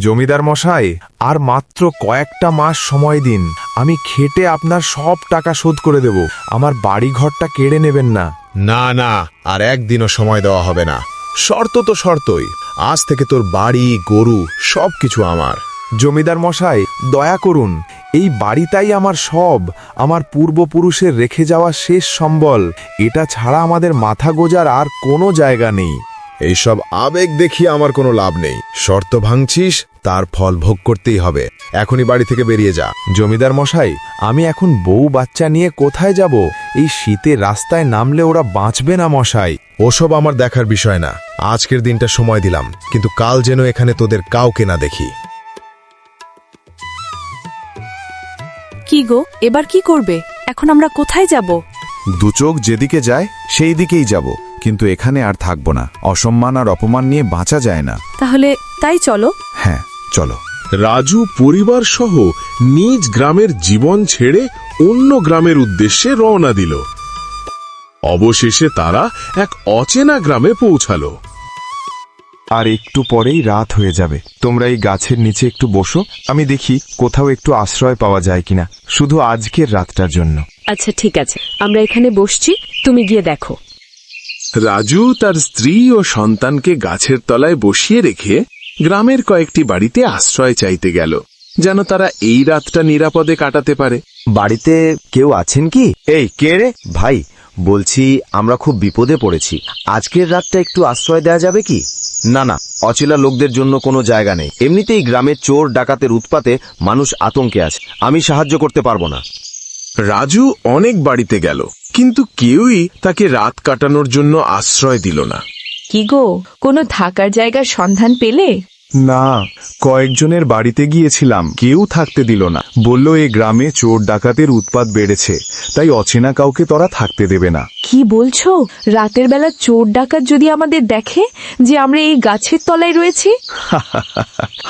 জমিদার মশাই, আর মাত্র কয়েকটা মাস সময় দিন। আমি খেটে আপনার সব টাকা শোধ করে দেব। আমার বাড়িঘরটা কেড়ে নেবেন না। না না, আর একদিনও সময় দেওয়া হবে না। শর্ত তো শর্তই। আজ থেকে তোর বাড়ি, গরু সবকিছু আমার। জমিদার মশাই, দয়া করুন। এই বাড়িটাই আমার সব, আমার পূর্বপুরুষের রেখে যাওয়া শেষ সম্বল। এটা ছাড়া আমাদের মাথা গোজার আর কোনো জায়গা নেই। এইসব আবেগ দেখিয়ে আমার কোনো লাভ নেই। শর্ত ভাঙছিস, তার ফল ভোগ করতেই হবে। এখনই বাড়ি থেকে বেরিয়ে যা। জমিদার মশাই, আমি এখন বউ বাচ্চা নিয়ে কোথায় যাব? এই শীতে রাস্তায় নামলে ওরা বাঁচবে না মশাই। ওসব আমার দেখার বিষয় না। আজকের দিনটা সময় দিলাম, কিন্তু কাল যেন এখানে তোদের কাউকে না দেখি। কি গো, এবার কি করবে? এখন আমরা কোথায় যাব? দুচোখ যেদিকে যায় সেই দিকেই যাব, কিন্তু এখানে আর থাকব না। অসম্মান আর অপমান নিয়ে বাঁচা যায় না। তাহলে তাই চলো। হ্যাঁ, চলো। রাজু পরিবার সহ নিজ গ্রামের জীবন ছেড়ে অন্য গ্রামের উদ্দেশ্যে রওনা দিল। অবশেষে তারা এক অচেনা গ্রামে পৌঁছালো। আর একটু পরেই রাত হয়ে যাবে। তোমরা এই গাছের নিচে একটু বসো, আমি দেখি কোথাও একটু আশ্রয় পাওয়া যায় কিনা, শুধু আজকের রাতটার জন্য। আচ্ছা ঠিক আছে, আমরা এখানে বসছি, তুমি গিয়ে দেখো। রাজু তার স্ত্রী ও সন্তানকে গাছের তলায় বসিয়ে রেখে গ্রামের কয়েকটি বাড়িতে আশ্রয় চাইতে গেল, যেন তারা এই রাতটা নিরাপদে কাটাতে পারে। বাড়িতে কেউ আছেন কি? এই কে রে? ভাই, বলছি আমরা খুব বিপদে পড়েছি। আজকের রাতটা একটু আশ্রয় দেওয়া যাবে কি? না না, অচেনা লোকদের জন্য কোনো জায়গা নেই। এমনিতেই গ্রামে চোর ডাকাতের উৎপাতে মানুষ আতঙ্কে আছে। আমি সাহায্য করতে পারবো না। রাজু অনেক বাড়িতে গেল, কিন্তু কেউই তাকে রাত কাটানোর জন্য আশ্রয় দিল না। কি গো, কোনো থাকার জায়গার সন্ধান পেলে? না, কয়েকজনের বাড়িতে গিয়েছিলাম, কেউ থাকতে দিল না। বলল এই গ্রামে চোর ডাকাতের উৎপাত বেড়েছে, তাই অচেনা কাউকে তোরা থাকতে দেবে না। কি বলছো? রাতের বেলা চোর ডাকাত যদি আমাদের দেখে যে আমরা এই গাছের তলায় রয়েছি?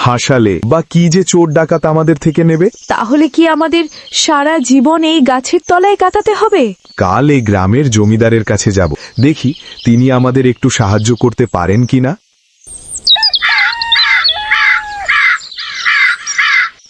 হাসালে বা কি যে চোর ডাকাত আমাদের থেকে নেবে? তাহলে কি আমাদের সারা জীবন এই গাছের তলায় কাটাতে হবে? কাল এই গ্রামের জমিদারের কাছে যাব, দেখি তিনি আমাদের একটু সাহায্য করতে পারেন কিনা।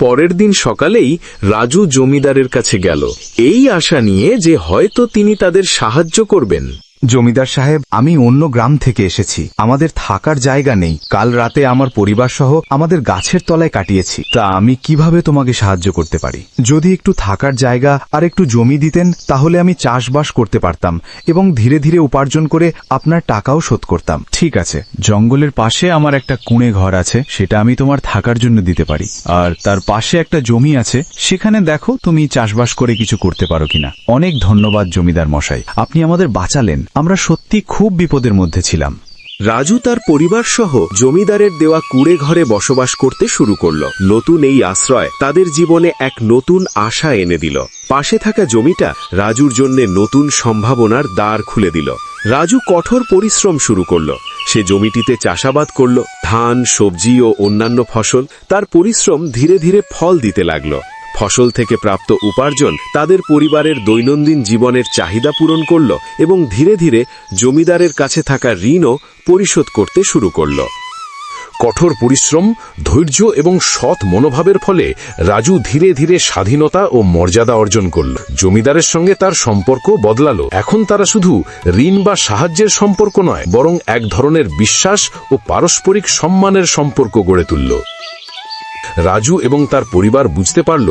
পরের দিন সকালেই রাজু জমিদারের কাছে গেল, এই আশা নিয়ে যে হয়তো তিনি তাদের সাহায্য করবেন। জমিদার সাহেব, আমি অন্য গ্রাম থেকে এসেছি, আমাদের থাকার জায়গা নেই। কাল রাতে আমার পরিবার সহ আমাদের গাছের তলায় কাটিয়েছি। তা আমি কিভাবে তোমাকে সাহায্য করতে পারি? যদি একটু থাকার জায়গা আর একটু জমি দিতেন, তাহলে আমি চাষবাস করতে পারতাম এবং ধীরে ধীরে উপার্জন করে আপনার টাকাও শোধ করতাম। ঠিক আছে, জঙ্গলের পাশে আমার একটা কুঁড়ে ঘর আছে, সেটা আমি তোমার থাকার জন্য দিতে পারি। আর তার পাশে একটা জমি আছে, সেখানে দেখো তুমি চাষবাস করে কিছু করতে পারো কিনা। অনেক ধন্যবাদ জমিদার মশাই, আপনি আমাদের বাঁচালেন। আমরা সত্যি খুব বিপদের মধ্যে ছিলাম। রাজু তার পরিবার সহ জমিদারের দেওয়া কুঁড়ে ঘরে বসবাস করতে শুরু করল। নতুন এই আশ্রয় তাদের জীবনে এক নতুন আশা এনে দিল। পাশে থাকা জমিটা রাজুর জন্য নতুন সম্ভাবনার দ্বার খুলে দিল। রাজু কঠোর পরিশ্রম শুরু করল। সে জমিটিতে চাষাবাদ করল, ধান, সবজি ও অন্যান্য ফসল। তার পরিশ্রম ধীরে ধীরে ফল দিতে লাগল। ফসল থেকে প্রাপ্ত উপার্জন তাদের পরিবারের দৈনন্দিন জীবনের চাহিদা পূরণ করল এবং ধীরে ধীরে জমিদারের কাছে থাকা ঋণও পরিশোধ করতে শুরু করল। কঠোর পরিশ্রম, ধৈর্য এবং সৎ মনোভাবের ফলে রাজু ধীরে ধীরে স্বাধীনতা ও মর্যাদা অর্জন করল। জমিদারের সঙ্গে তার সম্পর্ক বদলালো। এখন তারা শুধু ঋণ বা সাহায্যের সম্পর্ক নয়, বরং এক ধরনের বিশ্বাস ও পারস্পরিক সম্মানের সম্পর্ক গড়ে তুলল। রাজু এবং তার পরিবার বুঝতে পারল,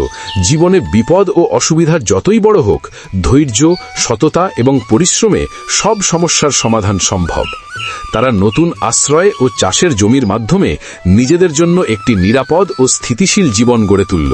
জীবনে বিপদ ও অসুবিধা যতই বড় হোক, ধৈর্য, সততা এবং পরিশ্রমে সব সমস্যার সমাধান সম্ভব। তারা নতুন আশ্রয় ও চাষের জমির মাধ্যমে নিজেদের জন্য একটি নিরাপদ ও স্থিতিশীল জীবন গড়ে তুলল।